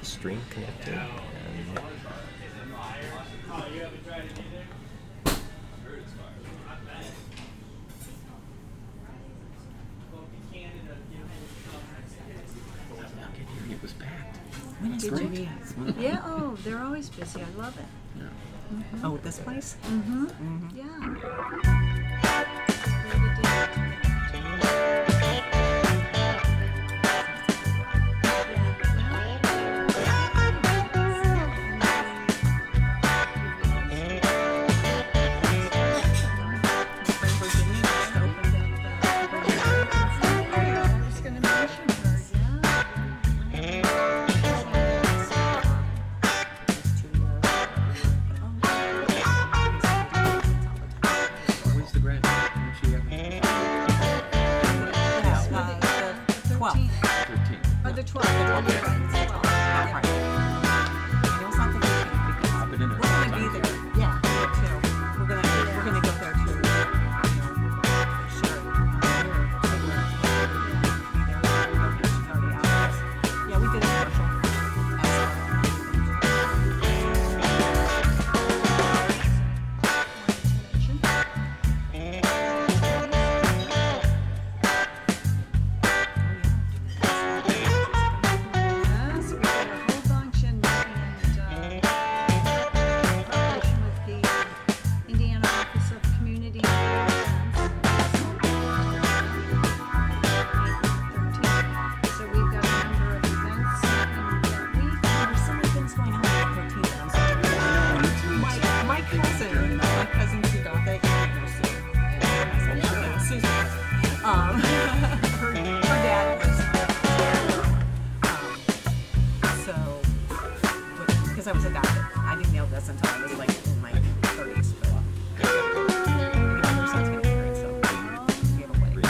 stream connected. And it was packed. Yeah, oh, they're always busy. I love it. Yeah. Mm-hmm. Oh, this place? Mm-hmm. Mm-hmm. Yeah. When's the grad? When she have it? 13. Or the 12th. Okay. Right. And it was not the 15th because I've been in there. we're going to be there. Yeah. Too. We're gonna go there too. Sure. Yeah, we did a special. Yes, we got a whole bunch in cooperation with the Indiana Office of Community Affairs. So we've got a number of events happening that week. There's so many things going on with the 13th. I'm sorry. My cousin Sue got that. Susan. Her dad was so, because I was adopted. I didn't know this until I was like in my 30s. But, her son's getting married, so we have a wedding.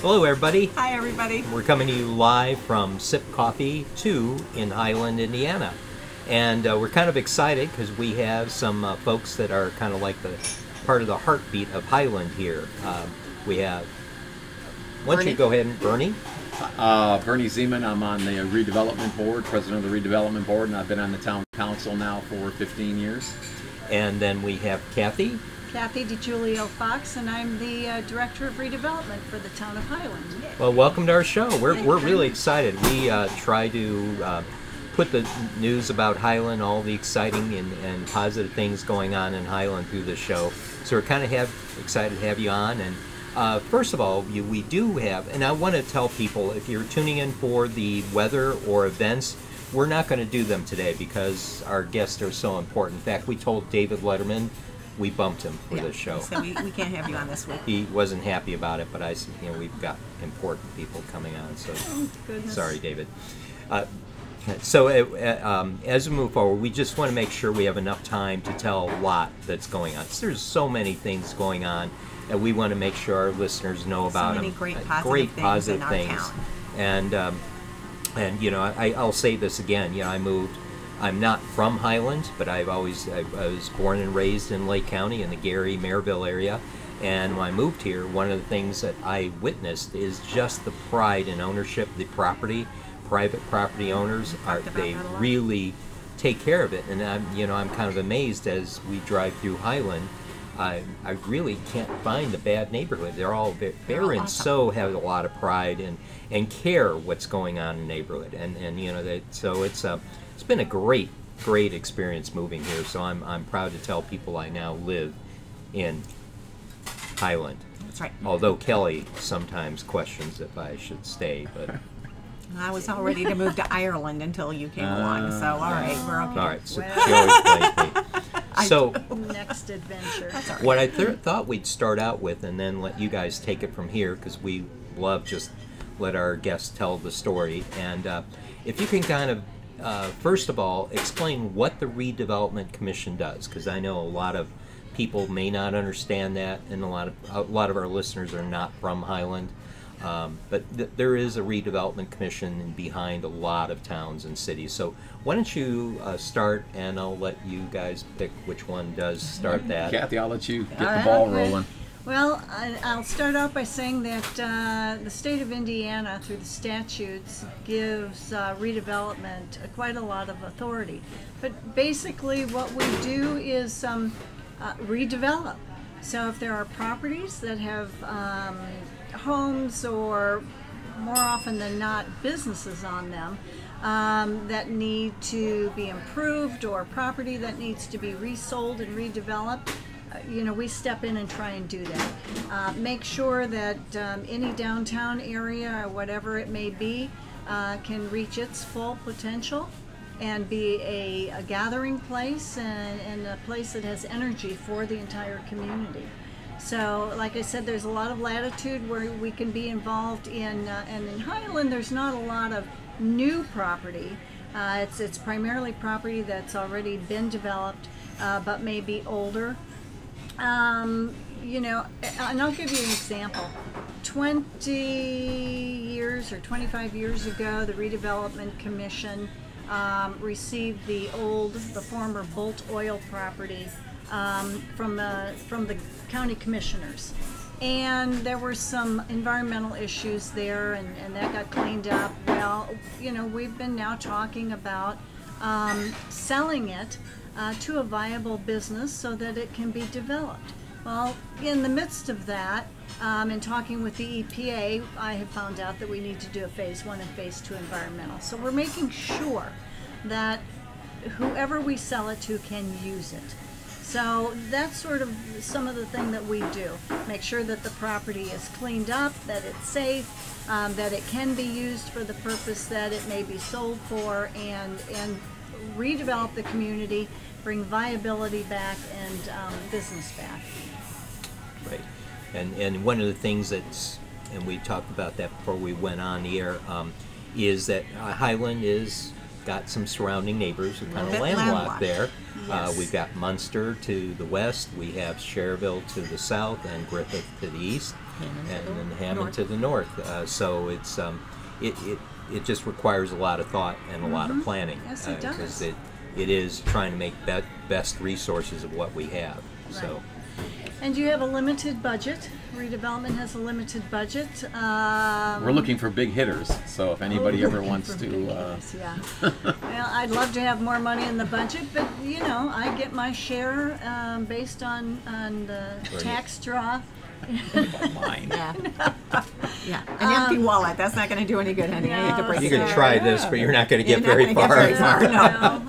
Hello, everybody. Hi, everybody. We're coming to you live from Sip Coffee 2 in Highland, Indiana. And we're kind of excited because we have some folks that are kind of like the part of the heartbeat of Highland here. We have, why don't you go ahead and, Bernie? Bernie Zemen. I'm on the Redevelopment Board, President of the Redevelopment Board, and I've been on the Town Council now for 15 years. And then we have Kathy. Kathy Deguilio-Fox, and I'm the Director of Redevelopment for the town of Highland. Well, welcome to our show. We're really excited. We try to put the news about Highland, all the exciting and positive things going on in Highland through this show. So we're kind of excited to have you on. And first of all, we do have, and I want to tell people, if you're tuning in for the weather or events, we're not going to do them today because our guests are so important. In fact, we told David Letterman, we bumped him for this show. So we can't have you on this week. He wasn't happy about it, but I said, we've got important people coming on, so Goodness. sorry, David. So as we move forward, we just want to make sure we have enough time to tell a lot that's going on. There's so many things going on, and we want to make sure our listeners know about So many them. great positive things in our town. And I'll say this again. I'm not from Highland, but I was born and raised in Lake County in the Gary, Maryville area. And when I moved here, one of the things that I witnessed is just the pride in ownership, the property. Private property owners they really take care of it, and I'm kind of amazed as we drive through Highland. I really can't find the bad neighborhood. They're all very and so have a lot of pride and care what's going on in the neighborhood, so it's been a great experience moving here. So I'm proud to tell people I now live in Highland. That's right. Although Kelly sometimes questions if I should stay, but. I was all ready to move to Ireland until you came along, so all right, we're okay. All right, so she always blames me. So Next adventure. That's all right. what I thought we'd start out with, and then let you guys take it from here, because we love just let our guests tell the story. And if you can kind of, first of all, explain what the Redevelopment Commission does, because I know a lot of people may not understand that, and a lot of our listeners are not from Highland. But there is a redevelopment commission behind a lot of towns and cities. So why don't you start, and I'll let you guys pick which one does start that. Kathy, I'll let you get the ball rolling. Well, I'll start out by saying that the state of Indiana, through the statutes, gives redevelopment quite a lot of authority. But basically what we do is redevelop. So if there are properties that have homes, or more often than not businesses on them, that need to be improved, or property that needs to be resold and redeveloped, we step in and try and do that. Make sure that any downtown area, or whatever it may be, can reach its full potential and be a gathering place, and a place that has energy for the entire community. So, like I said, there's a lot of latitude where we can be involved in, and in Highland there's not a lot of new property. It's primarily property that's already been developed, but may be older. And I'll give you an example. 20 years or 25 years ago, the Redevelopment Commission received the former Bolt Oil property from the county commissioners. And there were some environmental issues there, and that got cleaned up. Well, we've been now talking about selling it to a viable business so that it can be developed. Well, in the midst of that, and talking with the EPA, I have found out that we need to do a phase 1 and phase 2 environmental. So we're making sure that whoever we sell it to can use it. So that's sort of some of the thing that we do. Make sure that the property is cleaned up, that it's safe, that it can be used for the purpose that it may be sold for, and redevelop the community, bring viability back, and business back. Right. And one of the things that's, and we talked about that before we went on the air, is that Highland is got some surrounding neighbors who are kind of landlocked there. Yes. We've got Munster to the west, we have Cherville to the south, and Griffin to the east, and then Hammond to the north. So it's it just requires a lot of thought and a lot of planning. Yes, it does. Because it is trying to make best resources of what we have. Right. So. And you have a limited budget. Redevelopment has a limited budget. We're looking for big hitters, so if anybody ever wants to... yeah. Well, I'd love to have more money in the budget, but I get my share based on the tax draw. Mine. Yeah. An empty wallet, that's not going to do any good, honey. You can try this, but you're not going to get very far. No.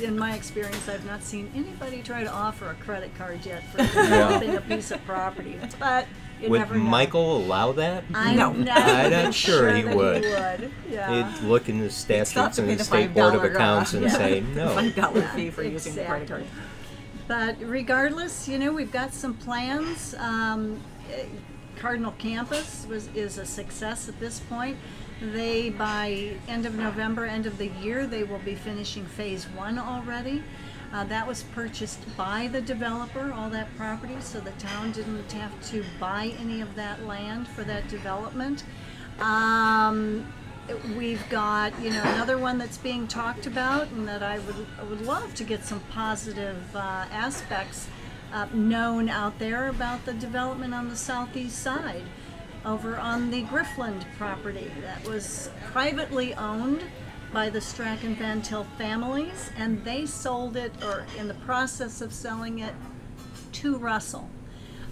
In my experience, I've not seen anybody try to offer a credit card yet for developing a piece of property. But you never know. Would Michael allow that? I'm not sure he that would. Yeah. He'd look in the statutes and the State Board of Accounts and say no. $5 fee for using the credit card. But regardless, we've got some plans. Cardinal Campus is a success at this point. By end of November, end of the year, they will be finishing phase 1 already. That was purchased by the developer, all that property, so the town didn't have to buy any of that land for that development. We've got another one that's being talked about, and that I would love to get some positive aspects known out there about the development on the southeast side, over on the Griffin property that was privately owned by the Strachan Van Til families, and they sold it, or in the process of selling it, to Russell.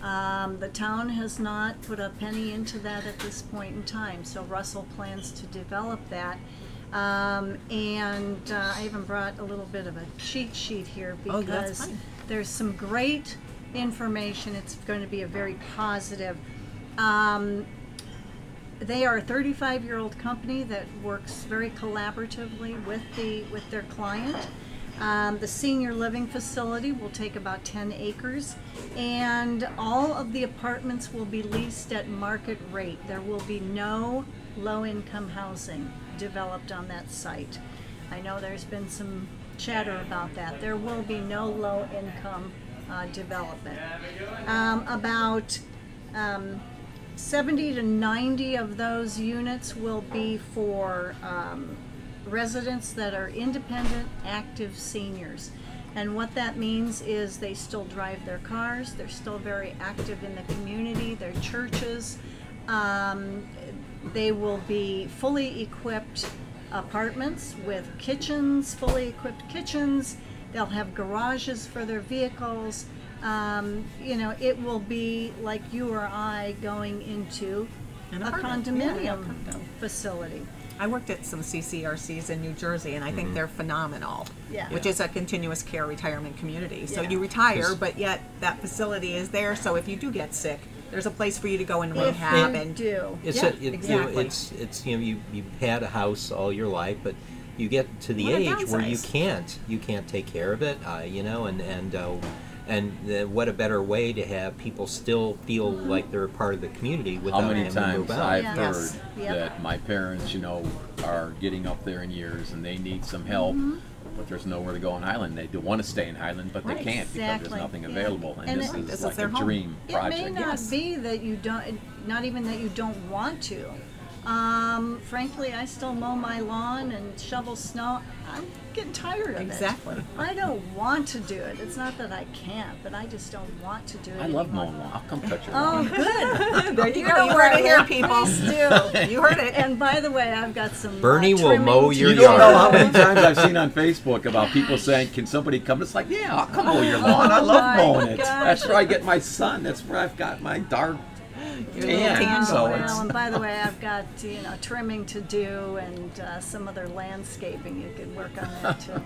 The town has not put a penny into that at this point in time, so Russell plans to develop that. And I even brought a little bit of a cheat sheet here because there's some great information. It's going to be a very positive. They are a 35-year-old company that works very collaboratively with their client. The senior living facility will take about 10 acres, and all of the apartments will be leased at market rate. There will be no low-income housing developed on that site. I know there's been some chatter about that. There will be no low-income development. About 70 to 90 of those units will be for residents that are independent, active seniors. And what that means is they still drive their cars, they're still very active in the community, their churches. They will be fully equipped apartments with kitchens, fully equipped kitchens. They'll have garages for their vehicles. You know, it will be like you or I going into An a apartment. condominium Yeah, a condo. facility. I worked at some CCRCs in New Jersey, and I think they're phenomenal. Yeah. Which is a continuous care retirement community. So Yeah. you retire, but yet that facility is there. So if you do get sick, there's a place for you to go and rehab. If you And do. It's Yeah, you know, exactly. it's you know, you've had a house all your life, but you get to the Wanna age where downsize. you can't take care of it, you know, and what a better way to have people still feel like they're a part of the community How without many having to times move out. I've Yes. heard Yep. that my parents, you know, are getting up there in years and they need some help, but there's nowhere to go in Highland. They do want to stay in Highland, but they Right. can't because Exactly. there's nothing Yeah. available. And, And this it- is This is like their a home. dream It project. may not Yes. be that you don't, not even that you don't want to. Frankly, I still mow my lawn and shovel snow. I'm getting tired of Exactly. it. I don't want to do it. It's not that I can't, but I just don't want to do it I love anymore. mowing lawn. I'll come touch your Oh, lawn. good. there you You go. know You where heard I it here, live. people. Please do. You heard it. And by the way, I've got some Bernie will trimming mow to your You do. don't know how yard. many times I've seen on Facebook about people saying, "Can somebody come?" It's like, yeah, I'll come mow your lawn. I Oh love my mowing it. gosh. That's where I get my sun. That's where I've got my dark Your little tan. tan So going. it's Well, and by the way, I've got trimming to do and some other landscaping. You could work on that too.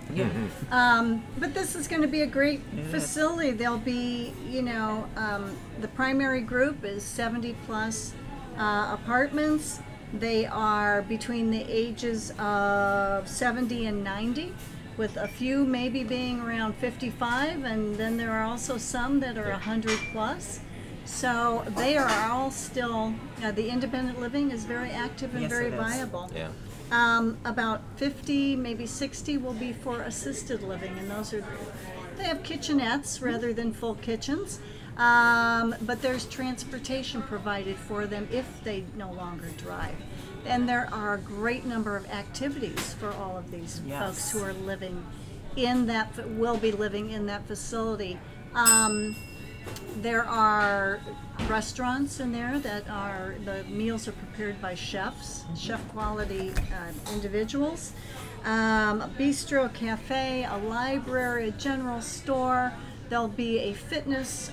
But this is going to be a great facility. There'll be, the primary group is 70 plus apartments. They are between the ages of 70 and 90, with a few maybe being around 55, and then there are also some that are 100 plus. So they are all still, the independent living is very active and Yes, very it is. viable. Yeah. About 50, maybe 60 will be for assisted living, and they have kitchenettes rather than full kitchens. But there's transportation provided for them if they no longer drive. And there are a great number of activities for all of these Yes. folks who are living in that, will be living in that facility. There are restaurants in there the meals are prepared by chefs, chef quality individuals. A bistro, cafe, a library, a general store. There'll be a fitness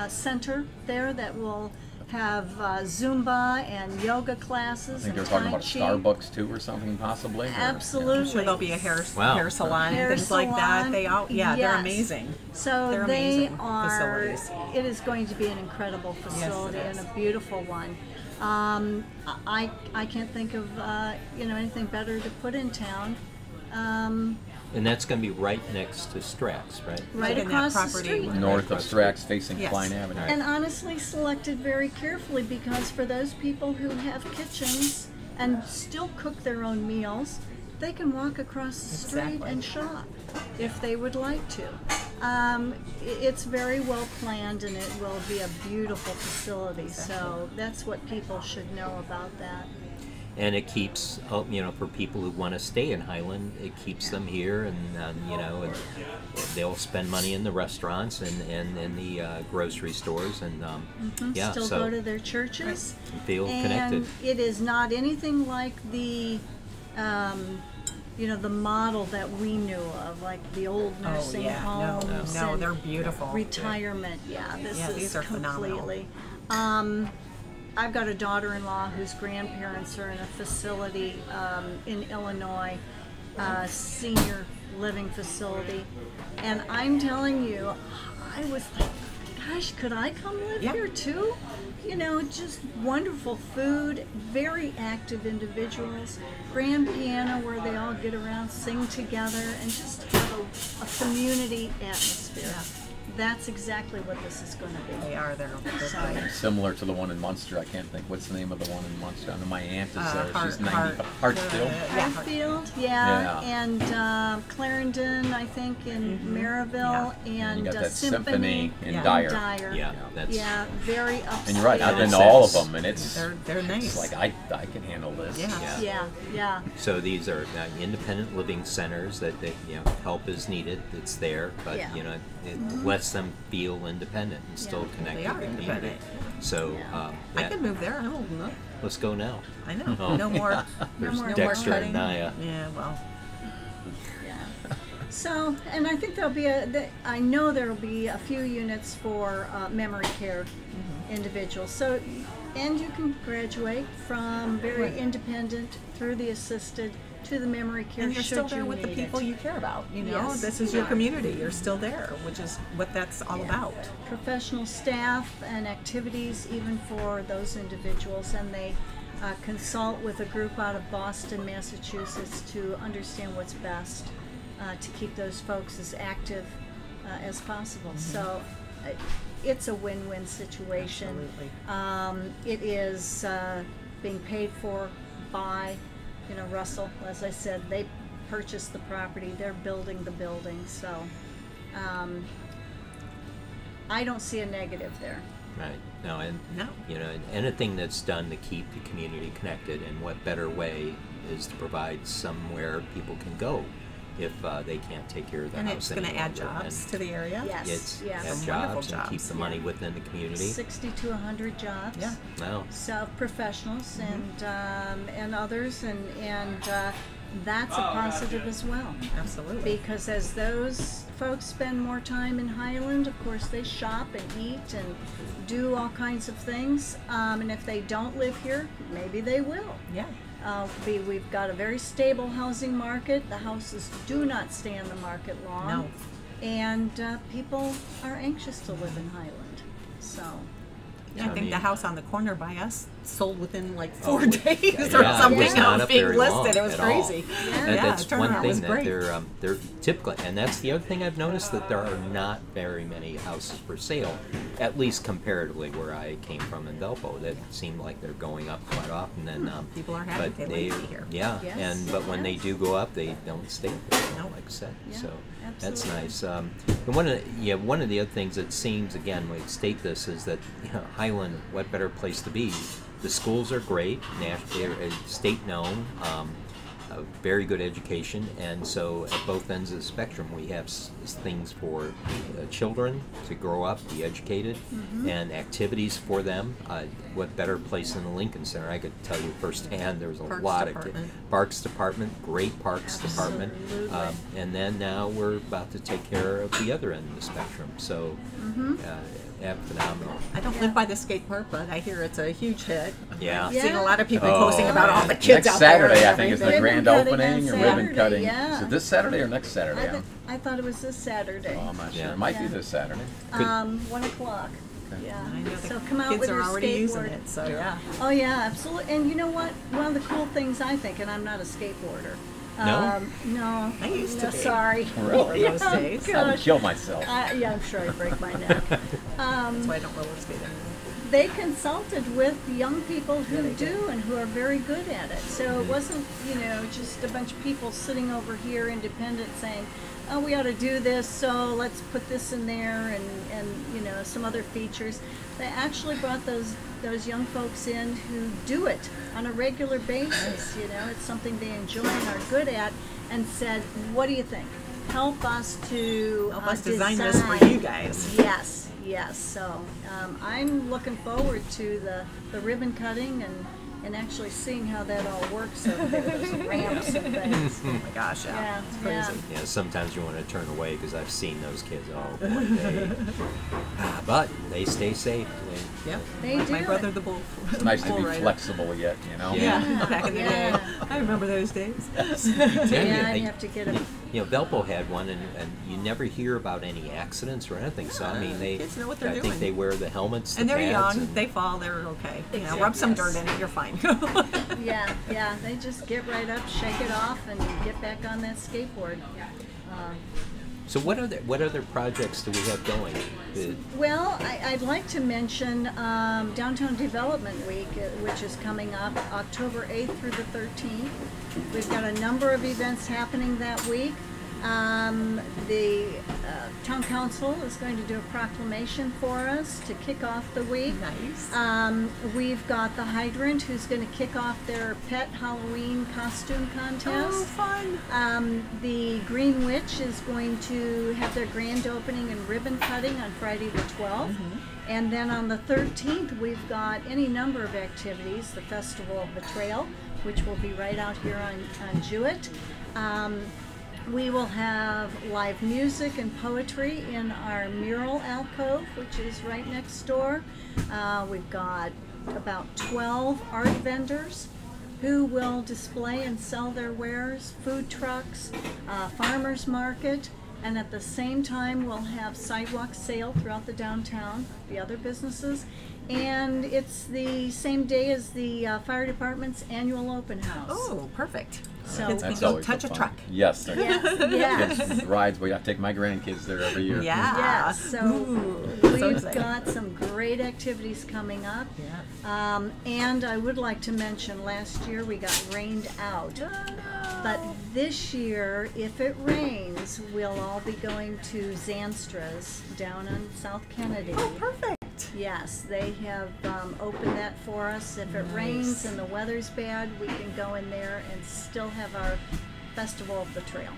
center there that will have Zumba and yoga classes. I think they're and talking Tai about Chi. Starbucks too, or something possibly. or- Absolutely. I'm sure there'll be a hair Wow. salon Hair and things like that. salon, They're yes. amazing. So They're they amazing are. facilities. It is going to be an incredible facility is. and a beautiful one. I can't think of anything better to put in town. And that's going to be right next to Strax, right? Right in that across the property street. with- North of Strax, facing Yes. Klein Avenue. And honestly selected very carefully, because for those people who have kitchens and still cook their own meals, they can walk across the street Exactly. and shop if they would like to. It's very well planned, and it will be a beautiful facility. So that's what people should know about that. And it keeps, for people who want to stay in Highland, it keeps them here, and and they'll spend money in the restaurants and in the grocery stores, and yeah, Still so go to their churches. feel And connected. it is not anything like the the model that we knew of, like the old nursing homes. No, and they're beautiful. retirement. Yeah, this Yeah, is these are phenomenal. completely. I've got a daughter-in-law whose grandparents are in a facility in Illinois, senior living facility, and I'm telling you, I was like, gosh, could I come live Yeah. here too? Just wonderful food, very active individuals, grand piano where they all get around, sing together, and just have a community atmosphere. that's exactly what this is going to be. They are. They're So- great. Similar to the one in Munster. I can't think what's the name of the one in Munster. I know my aunt is there. She's 90. Hartsfield. Yeah, Hartfield, yeah, Yeah. and Clarendon, I think, in Maryville, And and you got that Symphony in Yeah. Dyer. Dyer. Yeah, that's Yeah, very upscale. And you're right. I've been to Yeah. all of them, and it's they're nice. it's like I can handle this. Yeah. Yeah, yeah. So these are independent living centers that help is needed. It's there, but Yeah. it lets them feel independent and still Yeah. connected They are to the community. independent. So I could move there. I'm old enough. let's go now. I know. Oh. No more. There's more Dexter cutting. and Naya. Yeah. Well. Yeah. So, and I think I know there'll be a few units for memory care individuals. So, and you can graduate from very Right. independent through the assisted to the memory care. And you're should still there you with the need people it. you care about. You know, Yes. this is your community. You're still there, which is what that's all about. Professional staff and activities even for those individuals, and they consult with a group out of Boston, Massachusetts to understand what's best to keep those folks as active as possible. So it's a win-win situation. Absolutely. It is being paid for by, Russell. As I said, they purchased the property, they're building the building, so I don't see a negative there. Right. No, and No. anything that's done to keep the community connected, and what better way is to provide somewhere people can go if they can't take care of their And house it's going to any add longer. jobs And to the area. Yes. It's yes. add Some wonderful jobs and keep jobs, the money yeah. within the community. 60 to 100 jobs. Yeah. No. So professionals and others, and that's a positive as well. Absolutely. Because as those folks spend more time in Highland, of course they shop and eat and do all kinds of things. And if they don't live here, maybe they will. Yeah. We've got a very stable housing market. The houses do not stay on the market long. No. And people are anxious to live in Highland. So, Yeah, I I think mean- the house on the corner by us sold within like 4 days or Yeah, it something was not of up being very long listed. It was at all. crazy. And Yeah, that's the one turnaround was thing that great. they're typically, and that's the other thing I've noticed, that there are not very many houses for sale, at least comparatively where I came from in Valpo. That seemed like they're going up quite often. And People are happy. but They like to be here. yeah, Yes, but when they yes. do go up, they don't stay there, No. like I said. Yeah, So that's absolutely. nice. And one of the other things that seems, again, we state this, is that Highland, what better place to be? The schools are great, they're state known, a very good education, and so at both ends of the spectrum we have things for children to grow up, be educated, and activities for them. What better place than the Lincoln Center? I could tell you firsthand, there's a Parks lot Department. of parks department, great parks department, Absolutely. and then now we're about to take care of the other end of the spectrum. So phenomenal. I don't live by the skate park, but I hear it's a huge hit. Yeah. I've seen Yeah. a lot of people Oh, posting about all the kids next out there. Saturday, and I think, is the everything. Ribbon grand cutting opening on or ribbon Saturday, cutting. yeah. Is it this Saturday or next Saturday? I thought it was this Saturday. Oh, I'm not sure. Yeah. It might be Yeah. this Saturday. 1 o'clock. Yeah. I know the So come out kids with are your already using skateboard. it, so yeah. Oh yeah, absolutely. And you know what? One of the cool things I think, and I'm not a skateboarder. No? No. I used to no, be. Sorry. Really? Those Oh, days. I would gosh. kill myself. Yeah, I'm sure I'd break my neck. That's why I don't roller skate anymore. They consulted with young people who do and who are very good at it. So it wasn't, just a bunch of people sitting over here independent saying, oh, we ought to do this, so let's put this in there and some other features. They actually brought those young folks in who do it on a regular basis. It's something they enjoy and are good at, and said, what do you think? Help us to Help us design this for you guys. Yes. So I'm looking forward to the ribbon cutting and actually seeing how that all works over there, those ramps and things. Oh my gosh, yeah. Yeah, It's crazy. Yeah, sometimes you want to turn away because I've seen those kids all day. But they stay safe. Yep. They Like my do brother it. the bull. It's nice to bull be rider. flexible yet, Yeah, back in the day. Yeah. I remember those days. Yeah, I'd have to get a Valpo had one, and you never hear about any accidents or anything. So I mean, Kids know what they're I doing. think they wear the helmets, And the they're pads, young, and- they fall, they're okay. Rub some dirt in it, you're fine. Yeah, they just get right up, shake it off, and get back on that skateboard. So what other projects do we have going? Well, I'd like to mention Downtown Development Week, which is coming up October 8th through the 13th. We've got a number of events happening that week. The Town Council is going to do a proclamation for us to kick off the week. Nice. We've got the Hydrant, who's going to kick off their pet Halloween costume contest. Oh, fun. The Green Witch is going to have their grand opening and ribbon cutting on Friday the 12th. And then on the 13th, we've got any number of activities. The Festival of the Trail, which will be right out here on Jewett. We will have live music and poetry in our mural alcove, which is right next door. We've got about 12 art vendors who will display and sell their wares, food trucks, farmers market, and at the same time we'll have sidewalk sale throughout the downtown, the other businesses. And it's the same day as the fire department's annual open house. Oh, perfect. So Kids can That's go always touch a fun. truck. Yes. yes. Kids rides. I take my grandkids there every year. Yeah. Yes, so Ooh, so we've exciting. got some great activities coming up. Yeah. And I would like to mention, last year we got rained out. But this year, if it rains, we'll all be going to Zanstra's down on South Kennedy. Oh, perfect. Yes, they have opened that for us. If it rains and the weather's bad, we can go in there and still have our Festival of the Trail.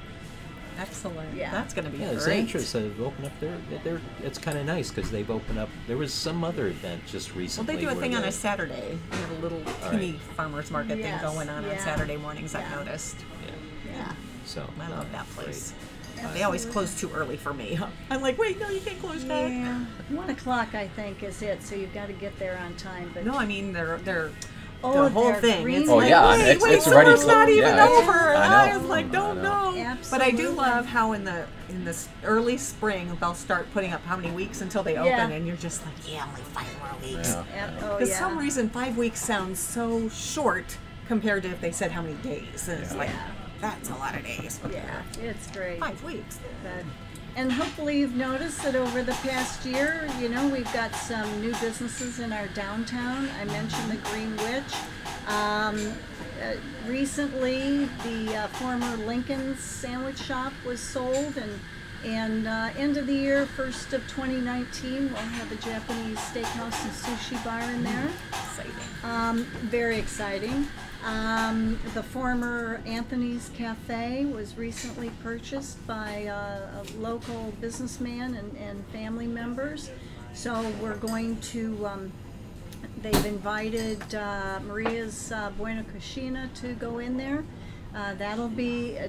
Excellent. Yeah. That's going to be Yeah, great. Zantra's have opened up there. It's kind of nice because they've opened up. There was some other event just Well, recently. they do a where thing on they- a Saturday. They have a little All teeny right. farmer's market Yes, thing going on yeah. Saturday mornings, Yeah. I've noticed. Yeah. Yeah. So I love that place. great. They always close too early for me. I'm like, wait, no, you can't close that. Yeah, 1 o'clock I think is it, so you've got to get there on time. But No, I mean they're Oh, the whole they're thing. green It's Oh, like, yeah, wait, it's summer's already not even yeah, it's- over. I know. was like, don't I know. know. But I do Absolutely. love how in the early spring they'll start putting up how many weeks until they open, Yeah. and you're just like, yeah, only 5 more weeks. Yeah. Yep. Oh, For yeah. some reason, 5 weeks sounds so short compared to if they said how many days. And it's like, that's a lot of days. Yeah, it's great. 5 weeks. But, and hopefully you've noticed that over the past year, you know, we've got some new businesses in our downtown. I mentioned the Green Witch. Recently, the former Lincoln's Sandwich Shop was sold, and end of the year, 1st of 2019, we'll have a Japanese steakhouse and sushi bar in there. Exciting. Very exciting. The former Anthony's Cafe was recently purchased by a local businessman and family members. So we're going to, they've invited Maria's Buena Cucina to go in there. That'll be a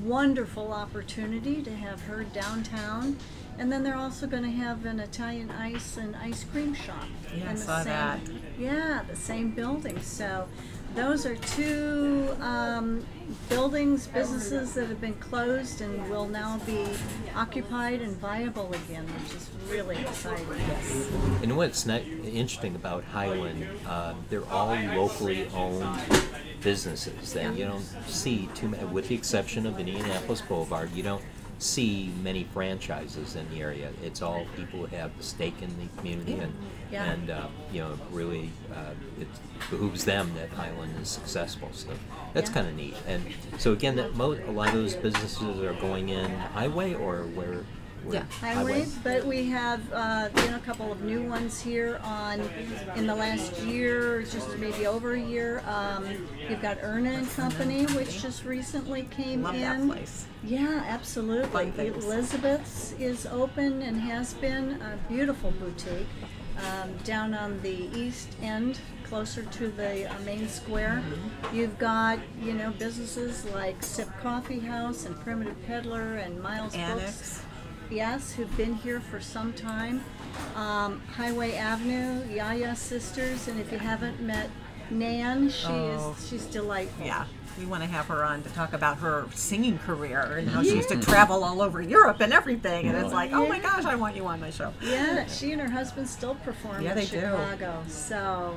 wonderful opportunity to have her downtown. And then they're also going to have an Italian ice and ice cream shop. Yeah, I in the saw that. Yeah, the same building. So those are two buildings, businesses that have been closed and will now be occupied and viable again, which is really exciting. And what's interesting about Highland, they're all locally owned businesses that you don't see too many, with the exception of Indianapolis Boulevard. You don't see many franchises in the area. It's all people who have a stake in the community, and you know, really it behooves them that Highland is successful. So that's kind of neat. And so again, that a lot of those businesses are going in Highway or where? Yeah. Highway, but we have you know, a couple of new ones here in the last year, just maybe over a year. You've got Erna and Company, which just recently came Love in. that place. Yeah, absolutely. Fun things. Elizabeth's is open and has been a beautiful boutique down on the east end, closer to the main square. You've got, you know, businesses like Sip Coffee House and Primitive Peddler and Miles Annex. Books. Yes, who've been here for some time. Highway Avenue, Yaya Sisters, and if you haven't met Nan, she's delightful. Yeah. We want to have her on to talk about her singing career and how she used to travel all over Europe and everything. And it's like, oh my gosh, I want you on my show. Yeah, she and her husband still perform Yeah, in they do. Chicago. So,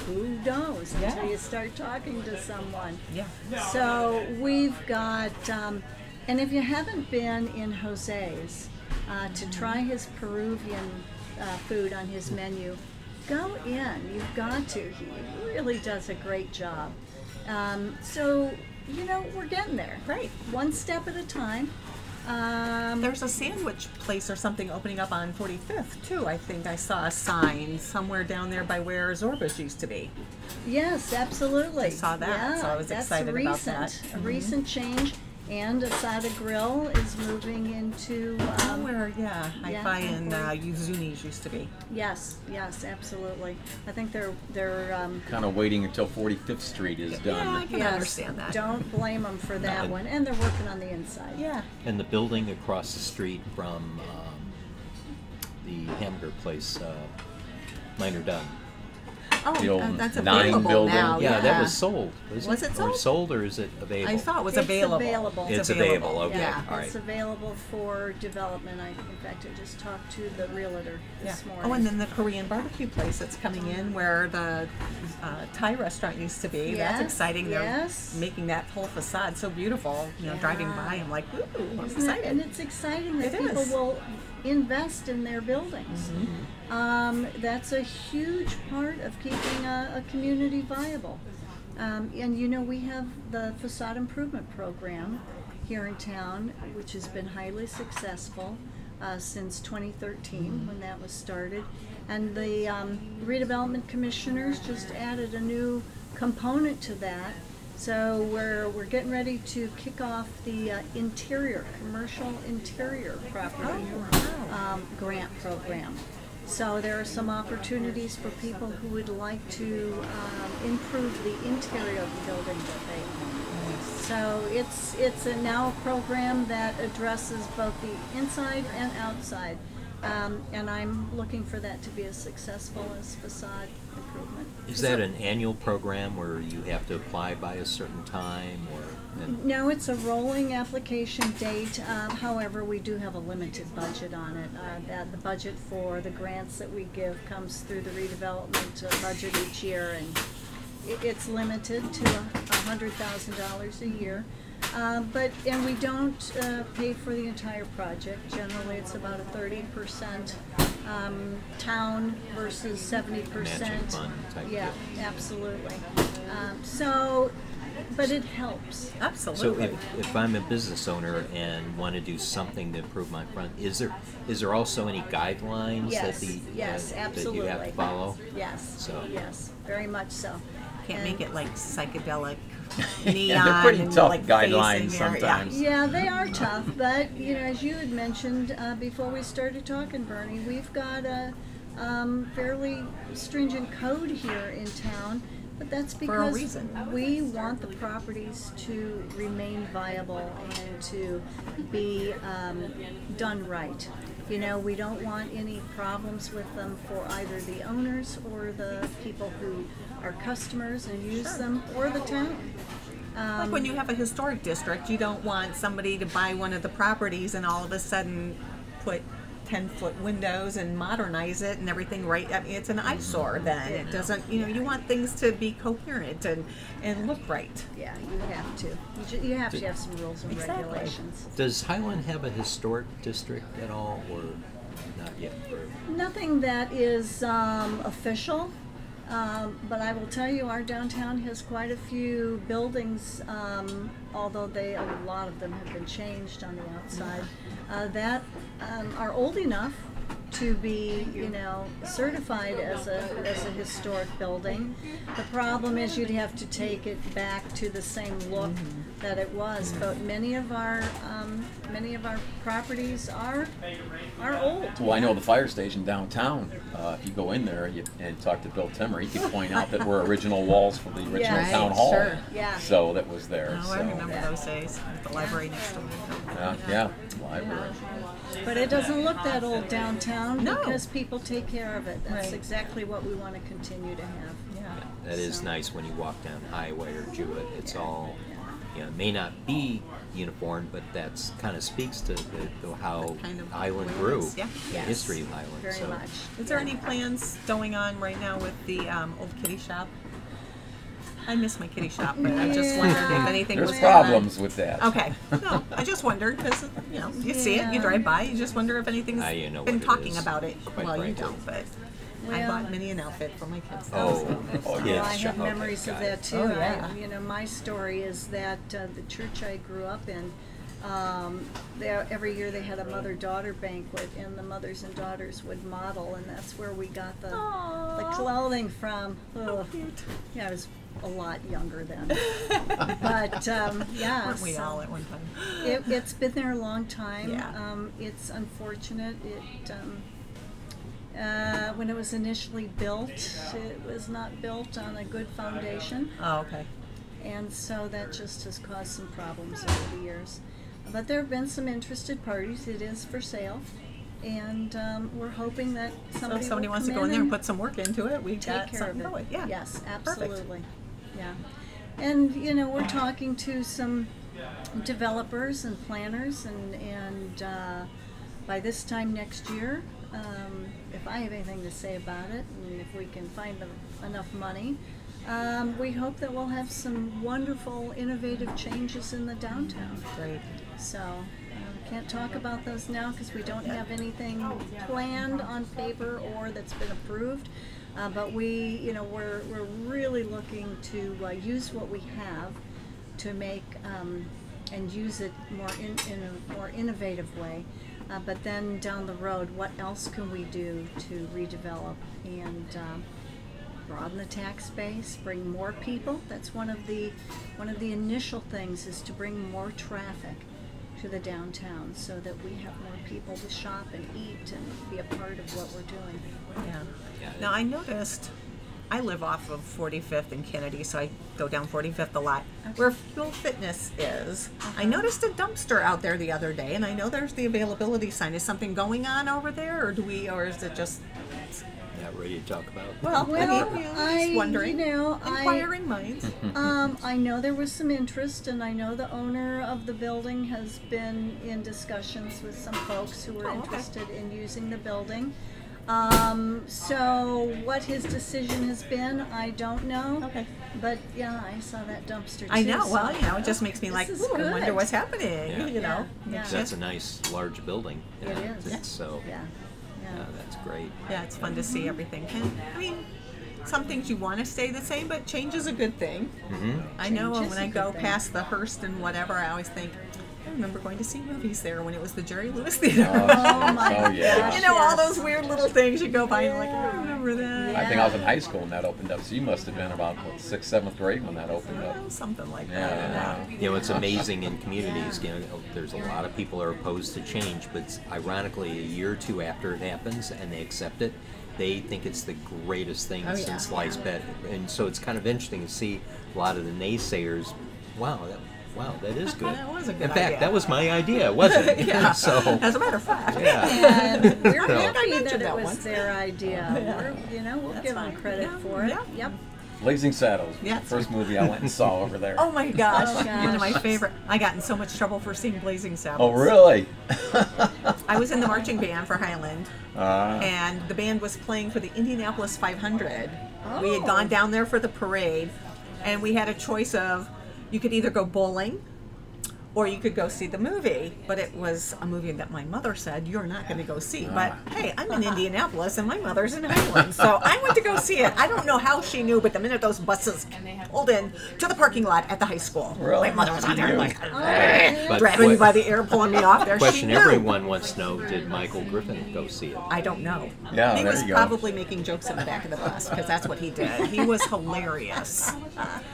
who knows until you start talking to someone. Yeah. So we've got And if you haven't been in Jose's to try his Peruvian food on his menu, go in. You've got to. He really does a great job. So, you know, we're getting there. Right. One step at a time. There's a sandwich place or something opening up on 45th too. I think I saw a sign somewhere down there by where Zorba's used to be. Yes, absolutely. I saw that, Yeah, so I was that's excited about that. A recent change. And Asada Grill is moving into. Somewhere, yeah. yeah, Hi-Fi and Yuzuni's used to be. Yes, absolutely. I think they're Kind of waiting until 45th Street is Yeah, done. I can understand that. Don't blame them for that No. one. And they're working on the inside. Yeah. And the building across the street from the hamburger place, Minor Dunn. The Oh, old that's 9 available building. now. Yeah, that was sold. Was it Or sold? sold, or is it available? I thought it was It's available. available. It's available. Okay. Yeah. All right. It's available for development. In fact, I just talked to the realtor this morning. Oh, and then the Korean barbecue place that's coming in where the Thai restaurant used to be. Yes, That's exciting. They're yes. making that whole facade so beautiful. You know, driving Yeah. by, I'm like, ooh, I'm Isn't it? excited. And it's exciting that It people is. will invest in their buildings. That's a huge part of keeping a community viable. And you know, we have the Facade Improvement Program here in town, which has been highly successful since 2013 when that was started. And the Redevelopment Commissioners just added a new component to that. So we're getting ready to kick off the commercial interior property grant program. So there are some opportunities for people who would like to improve the interior of the building that they own. So it's now a program that addresses both the inside and outside. And I'm looking for that to be as successful as Facade Improvement. Is that an annual program where you have to apply by a certain time, or? No, it's a rolling application date. However, we do have a limited budget on it. The budget for the grants that we give comes through the redevelopment budget each year, and it's limited to $100,000 a year. And we don't pay for the entire project. Generally, it's about a 30% town versus 70%. Matching fund type Yeah, deal. absolutely. But it helps. So Absolutely. if I'm a business owner and want to do something to improve my front, is there also any guidelines Yes, that yes, that you have absolutely. to follow? Yes, So- yes, very much so. Can't And- make it like psychedelic neon. Yeah, they're pretty and, tough like, guidelines face in there. sometimes. Yeah, they are tough, but you know, as you had mentioned before we started talking, Bernie, we've got a fairly stringent code here in town, but that's For a because reason. we want the properties to remain viable and to be done right. You know, we don't want any problems with them for either the owners or the people who are customers and use them, or the town. Like when you have a historic district, you don't want somebody to buy one of the properties and all of a sudden put 10-foot windows and modernize it and everything, right? I mean, it's an eyesore then. It doesn't, you know, you want things to be coherent and look right. Yeah, you have to. You have to have some rules and Exactly. regulations. Does Highland have a historic district at all, or not yet? Or? Nothing that is official, but I will tell you our downtown has quite a few buildings, although a lot of them have been changed on the outside, that are old enough to be, you know, certified as a historic building. The problem is you'd have to take it back to the same look that it was. But many of our properties are old. Well, I know the fire station downtown, if you go in there and talk to Bill Timmer, he can point out that were original walls for the original Yes. town Right, hall. sure. Yeah. So that was there. Oh, so. I remember those days with the library next door. Yeah, library. But it doesn't look that old downtown No. because people take care of it. That's Right. exactly what we want to continue to have. Yeah. That is So- nice when you walk down Highway or Jewett. It's all, you know, it may not be uniform, but that's kind of speaks to how kind of Highland way it grew, is, yeah. the Yes. history of Highland. Very so. much. Is there any plans going on right now with the old kitty shop? I miss my kitty shop, but I just wondered if anything There's was going on. problems with that. Okay. No, I just wondered because you see it, you drive by, you just wonder if anything's You know been what it talking is, about it. quite Well, you frankly. don't, but I Well- bought many an outfit for my kids. Oh, Yeah, I yes. have Okay, memories of got that it. too. Oh, yeah. My story is that the church I grew up in, every year they had a mother-daughter banquet, and the mothers and daughters would model, and that's where we got the clothing from. Ugh. Yeah, I was a lot younger then, but yeah. Weren't we so all at one time? it's been there a long time. Yeah. It's unfortunate. When it was initially built, it was not built on a good foundation, Oh, okay. and so that just has caused some problems over the years. But there have been some interested parties. It is for sale, and we're hoping that So somebody, if somebody will wants to come go in there and and put some work into it, we take got care something of it. going. Yeah. Yes, Perfect. absolutely. Yeah, and we're talking to some developers and planners, and by this time next year, if I have anything to say about it, and if we can find enough money, we hope that we'll have some wonderful, innovative changes in the downtown. Great. So, can't talk about those now because we don't have anything planned on paper or that's been approved. But we're really looking to use what we have to make and use it more in a more innovative way. But then down the road, what else can we do to redevelop and broaden the tax base, bring more people? That's one of the initial things, is to bring more traffic to the downtown so that we have more people to shop and eat and be a part of what we're doing. Yeah. Yeah. Now I noticed, I live off of 45th and Kennedy, so I go down 45th a lot, where Fuel Fitness is. I noticed a dumpster out there the other day, and I know there's the availability sign. Is something going on over there, or is it just? Not ready to talk about. Well, Well, just wondering. Inquiring minds. I know there was some interest, and I know the owner of the building has been in discussions with some folks who were Oh, okay. interested in using the building. So what his decision has been, I don't know. Okay. But yeah, I saw that dumpster too. I know. so- Well, it just makes me like, is ooh, I wonder good. what's happening. Yeah. You know. Yeah. So that's a nice large building. It is. It's so Yeah. that's great. Yeah, it's fun to see everything. And I mean, some things you want to stay the same, but change is a good thing. Mm-hmm. I know Change is when a I good go thing. past the Hearst and whatever, I always think, I remember going to see movies there when it was the Jerry Lewis Theater. Oh my Oh, yeah. gosh, You know, all yes. those weird little things you go by and like, I remember that. I think I was in high school when that opened up, so you must have been about, what, 6th, 7th grade when that opened up. Well, something like Yeah. that. It's amazing in communities. There's a lot of people are opposed to change, but ironically, a year or two after it happens and they accept it, they think it's the greatest thing Oh, yeah. since sliced bread. And so it's kind of interesting to see a lot of the naysayers. Wow, that is good. That was a good In fact, idea. that was my idea, wasn't it? Yeah. So As a matter of fact. yeah. And we're So- happy I that mentioned it that was once. their idea. We'll That's give them fine. credit Yeah, for it. yeah. Yep. Blazing Saddles was Yeah. the first movie I went and saw over there. Oh my gosh. Oh, gosh. One of my favorite. I got in so much trouble for seeing Blazing Saddles. Oh, really? I was in the marching band for Highland. Uh, And the band was playing for the Indianapolis 500. We had Oh. gone down there for the parade, and we had a choice of, you could either go bowling or you could go see the movie. But it was a movie that my mother said, you're not going to go see. But hey, I'm in Indianapolis and my mother's in Highland, so I went to go see it. I don't know how she knew, but the minute those buses pulled in to the parking lot at the high school, Really? my mother was out there like, But dragging me what- by the ear, pulling me off there. She question knew. everyone wants to know: did Michael Griffin go see it? I don't know. Yeah, he there was you go. probably making jokes in the back of the bus because that's what he did. He was hilarious.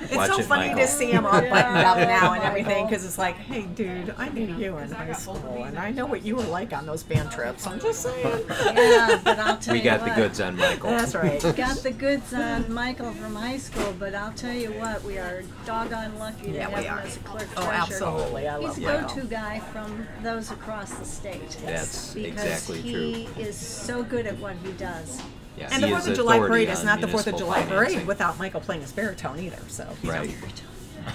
It's Watch so it, funny Michael. to see him all buttoned up now and everything because it's like, hey, dude, I knew you in high school and I know what you were like on those band trips. I'm just saying. Yeah, but I'll tell We you got the what. goods on Michael. That's right. Got the goods on Michael from high school, but I'll tell you what, we are doggone lucky to Yeah, have we him are. as a clerk Oh, treasurer. absolutely. I He's love a Michael. go-to guy from those across the state. That's because exactly he true. is so good at what he does. Yeah, And the he 4th is of July authority parade is on not the 4th of municipal July parade financing. without Michael playing his baritone either. So Right.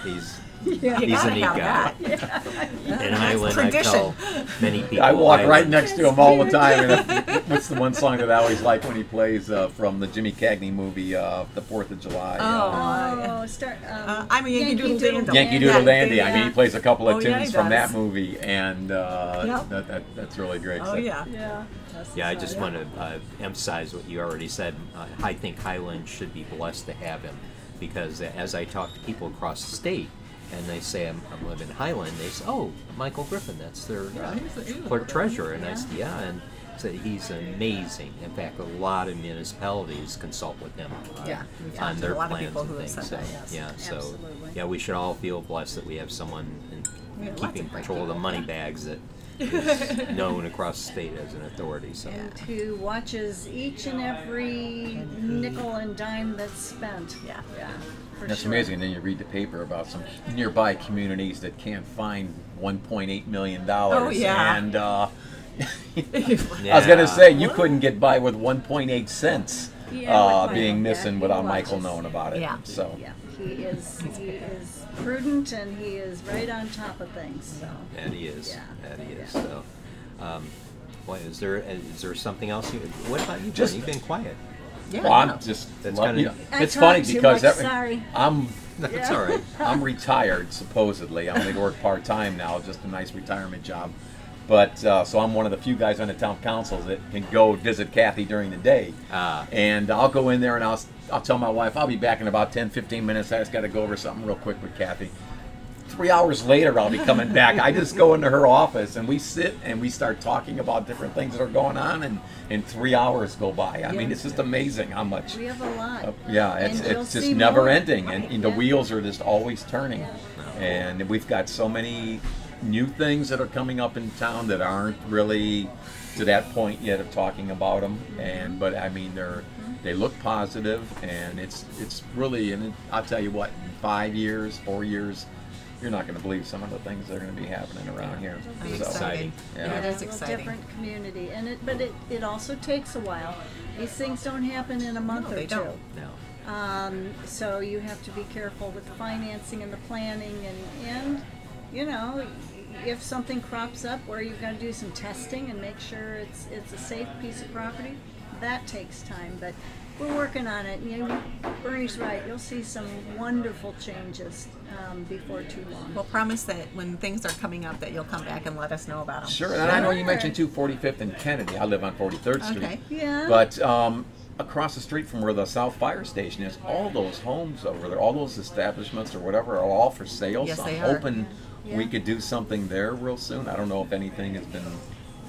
He's Yeah. You He's a gotta neat have guy. that. In Highland, I tradition. tell many people. I walk right Highland- next to him all the time. And what's the one song that I always like when he plays from the Jimmy Cagney movie, The 4th of July? Oh, start. I'm a Yankee Doodle Dandy. Yankee Doodle Dandy. I mean, Yeah. he plays a couple of Oh, yeah, tunes he from that does. movie, and Yep. that's really great. Oh So- yeah. Yeah. Yeah, I just want to emphasize what you already said. I think Highland should be blessed to have him, because as I talk to people across the state, and they say I'm living in Highland, they say, "Oh, Michael Griffin, that's their clerk treasurer," and I said, "Yeah," and so he's amazing. In fact, a lot of municipalities consult with him Yeah, we've talked on to their a lot of plans people and who have things. said So, that, yes. yeah, so Absolutely. yeah, we should all feel blessed that we have someone We have lots keeping of great control of the people. money bags that is known across the state as an authority. So. And who watches each and every nickel and dime that's spent. Yeah. Yeah. For That's sure. amazing. And then you read the paper about some nearby communities that can't find $1.8 million. Oh, yeah. And I was Yeah. going to say, you couldn't get by with 1.8 cents Yeah, with being Michael. missing Yeah, without he Michael watches. knowing about it. Yeah. So Yeah, he is prudent and he is right on top of things. So. That he is. Yeah. That he is. Yeah. So, boy, is there something else? What about you, Just- Jen? You've been quiet. Yeah. well, I'm just. That's love- kinda- you know, I it's talk funny too because much, sorry. I'm That's all right. I'm retired, supposedly. I'm going to work part-time now, just a nice retirement job. But, so I'm one of the few guys on the town council that can go visit Kathy during the day. And I'll go in there and I'll tell my wife, I'll be back in about 10, 15 minutes. I just got to go over something real quick with Kathy. 3 hours later, I'll be coming back. I just go into her office and we sit and we start talking about different things that are going on, and 3 hours go by. I mean, it's just amazing how much. We have a lot. Yeah, it's And you'll it's just see never more. ending, and the Yeah. wheels are just always turning. And we've got so many new things that are coming up in town that aren't really to that point yet of talking about them. But I mean, they look positive, and it's really. And I'll tell you what, in 5 years, 4 years, you're not going to believe some of the things that are going to be happening around here. Be So, exciting. yeah. Yeah, it is It's a little exciting. different community, and but it also takes a while. These things don't happen in a month No, or they two. don't. No. So you have to be careful with the financing and the planning, and you know, if something crops up where you've got to do some testing and make sure it's a safe piece of property, that takes time. But we're working on it. You know, Bernie's right. You'll see some wonderful changes before too long. We'll promise that when things are coming up that you'll come back and let us know about them. Sure, and I know you mentioned 245th and Kennedy. I live on 43rd Street. Okay. Yeah. But across the street from where the South Fire Station is, all those homes over there, all those establishments or whatever, are all for sale. Yes, so they I'm are. hoping we Yeah. could do something there real soon. I don't know if anything has been.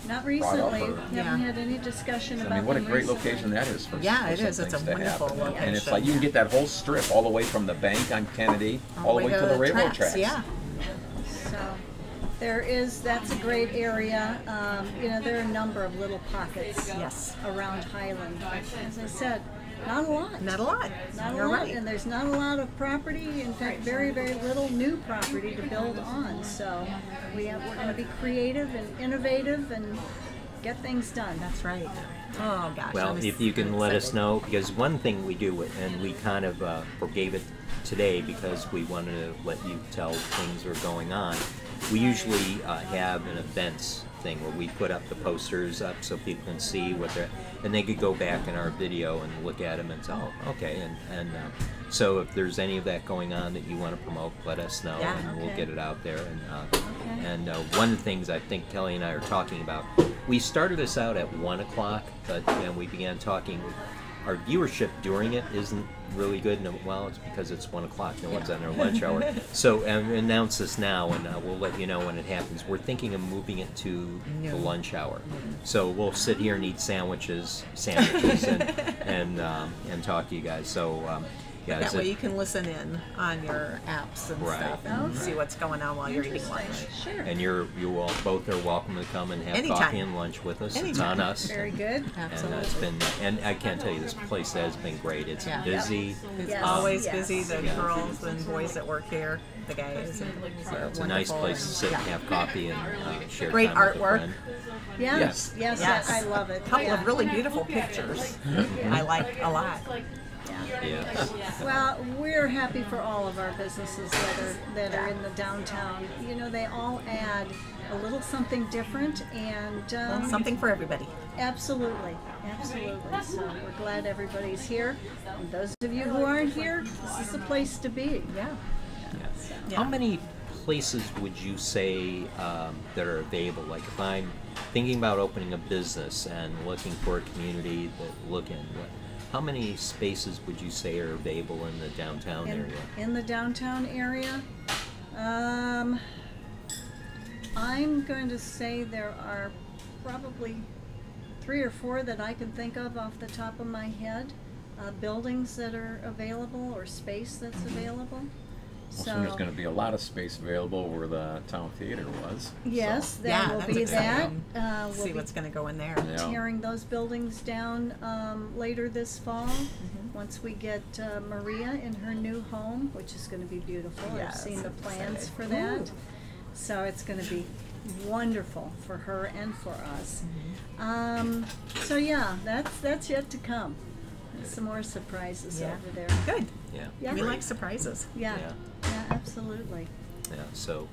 Not brought up, recently. or- Haven't Yeah. had any discussion about I mean, what a them great recently. location that is for. Yeah, for it some is. It's a things to wonderful happen. location. And it's like you can get that whole strip all the way from the bank on Kennedy all the way to the railroad tracks. Yeah. So that's a great area. You know, there are a number of little pockets Yes. around Highland. As I said, not a lot. Not a lot. Not You're a lot, right. and there's not a lot of property. In fact, very, very little new property to build on. So we're going to be creative and innovative and get things done. That's right. Oh gosh. Well, I'm if you can let us excited. know, because one thing we do, and we kind of forgave it today because we wanted to let you tell things are going on. We usually have an events thing where we put up the posters up so people can see what they're, and they could go back in our video and look at them and say, oh, okay, and so if there's any of that going on that you want to promote, let us know, Yeah. and we'll Okay. get it out there. And one of the things I think Kelly and I are talking about, we started this out at 1 o'clock, but then we began talking. Our viewership during it isn't really good. No, well, it's because it's 1 o'clock. No one's on their lunch hour. So announce this now, and we'll let you know when it happens. We're thinking of moving it to the lunch hour. So we'll sit here and eat sandwiches, and talk to you guys. So yeah, That way you can listen in on your apps and Right. stuff and Okay. see what's going on while you're eating lunch. Sure. and you all both are welcome to come and have Anytime. coffee and lunch with us. It's Anytime. on us. Very good. And Absolutely. it's been, and I can't tell you, this place has been great. It's Yeah. busy. It's Yes. always Yes. busy. The Yeah. girls and boys that work here, the guys. It's a nice place to sit and have coffee and share Great time with a artwork. friend. Yes, Yes. yes, I love it. A couple Yeah. of really beautiful pictures. I like a lot. Yeah. that. Yes. Well, we're happy for all of our businesses that are in the downtown. You know, they all add a little something different, and Something for everybody. absolutely, absolutely. So we're glad everybody's here. And those of you who aren't here, this is the place to be. Yeah. How many places would you say that are available? Like if I'm thinking about opening a business and looking for a community that look in, how many spaces would you say are available in the downtown area? In the downtown area, I'm going to say there are probably 3 or 4 that I can think of off the top of my head, buildings that are available or space that's available. Well, so there's going to be a lot of space available where the town theater was. Yes, so. there will that's be exciting. that. We'll See be what's going to go in there. Yeah. tearing those buildings down later this fall. Once we get Maria in her new home, which is going to be beautiful. Yes, I've seen the I'm plans excited. for that. So it's going to be wonderful for her and for us. So yeah, that's yet to come. There's some more surprises Yeah. over there. Good. Yeah. Yeah. We like surprises. Yeah, Yeah. yeah, absolutely. Yeah. So,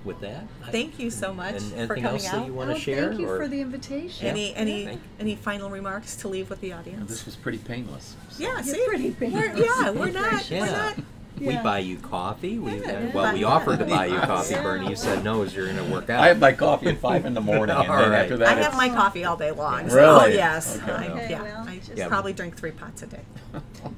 with that, Thank you so much and for anything coming else that out. you want to share? Thank you or? for the invitation. Any final remarks to leave with the audience? This was pretty painless. So. Yeah, You're see, pretty big. we're not. Yeah. We're not. We Yeah. buy you coffee. We Yeah. well, we offered to buy you coffee, Yeah. Bernie. You said no, as you're going to work out. I have my coffee at 5 in the morning, and All then right. after I that, have it's, my coffee all day long. So, Really? yes. Okay. Okay, Yeah. well, I just- Yeah. probably drink 3 pots a day.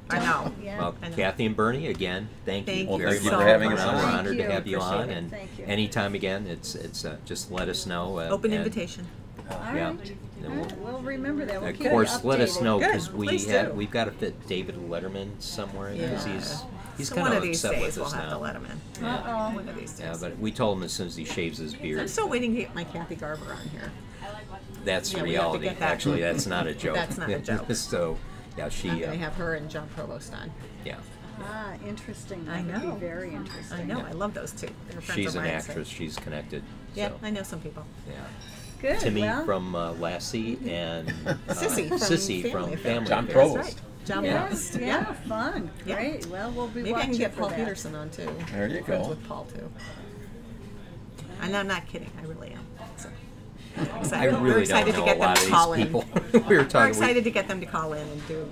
I know. Yeah. Well, I know. Kathy and Bernie, again, thank Thank you you very Thank you much for having us coming on. We're Thank honored to you. have you Appreciate on, it. and Thank you. anytime again, it's just let us know. Open and, invitation. All Yeah. right. And All right. We'll remember that. We'll Of keep you course, let us updated. know Good. because Please do. we've got to fit David Letterman somewhere because Yeah. he's So kind one of of these upset days with we'll us have to now. let him in. Uh-oh. One of these days. Yeah, but we told him as soon as he shaves his beard. I'm still waiting to get my Kathy Garber on here. That's Yeah, we have to reality. get that. Actually, that's not a joke. That's not a joke. So, yeah, I'm going to have her and John Provost on. yeah, Ah, interesting. I That would know. be very interesting. I know. I love those two. They're friends she's of an mine, actress. She's connected. Yeah, So, I know some people. yeah. Good. Timmy well, from Lassie and Sissy from Sissy Family from Affair. Family John Affair. Provost. That's right. John yes, Provost. yeah, fun. Yeah. Great. Well, we'll be Maybe I watching can get for Paul that. Peterson on too. There you Friends go. with Paul too. And I'm not kidding. I really am. So, I excited. We're really don't excited know to a get them lot to of call these in. people. we were We're talking. excited to get them to call in and do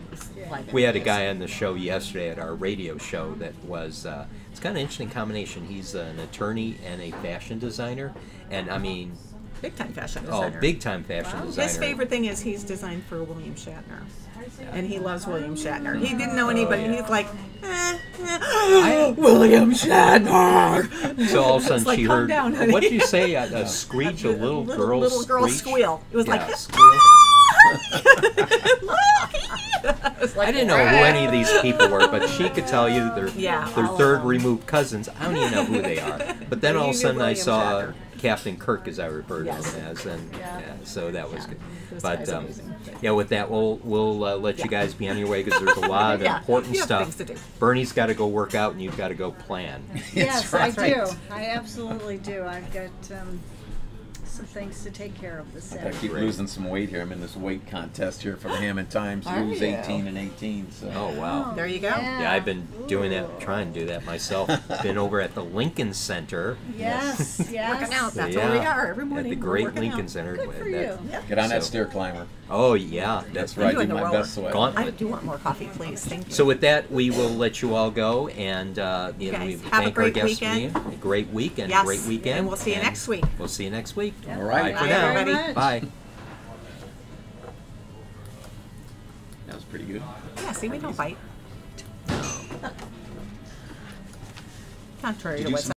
live We had a interviews. guy on the show yesterday at our radio show that was. It's kind of an interesting combination. He's an attorney and a fashion designer, and I mean, Big time fashion designer. big time fashion designer. His favorite thing is he's designed for William Shatner. And he loves William Shatner. He didn't know anybody. yeah. He's like, William Shatner. So all of a sudden like, she calm heard. down, honey. What did you say? A screech, a little girl screech? squeal. It was Yeah, like, squeal. it was like, I didn't know who any of these people were, but she could tell you they're Yeah, their all of third them. removed cousins. I don't even know who they are. But then But all you of a knew sudden I William saw Shatner. Captain Kirk, as I referred Yes. to him as, and Yeah. so that was good. This But guy's amazing. yeah, with that, we'll let you guys be on your way because there's a lot of Yeah, important you have stuff. things to do. Bernie's got to go work out, and you've got to go plan. Yes, That's I right. do. I absolutely do. I've got some things to take care of this I Saturday. keep losing some weight here. I'm in this weight contest here for the Hammond Times. Are Lose you? 18 and 18. So. Oh wow. There you go. Yeah, I've been doing that, trying to do that myself. Been over at the Lincoln Center. Yes, yes. Working out. That's Yeah, where we are every morning. At the We're great working Lincoln out. Center. Good for That- you. Yep. Get on that So- stair climber. Oh yeah, That's I'm right. doing Do the my roller. best sweat. I Gauntlet. do want more coffee, please. Thank you. So with that, we will let you all go, and we Guys, have a thank our great guests weekend. for being. A great week and Yes, a great weekend. and we'll see you next week. We'll see you next week. All right. Bye for Bye, now. everybody. Bye. That was pretty good. Yeah, see, we don't bite. Contrary Did to you what's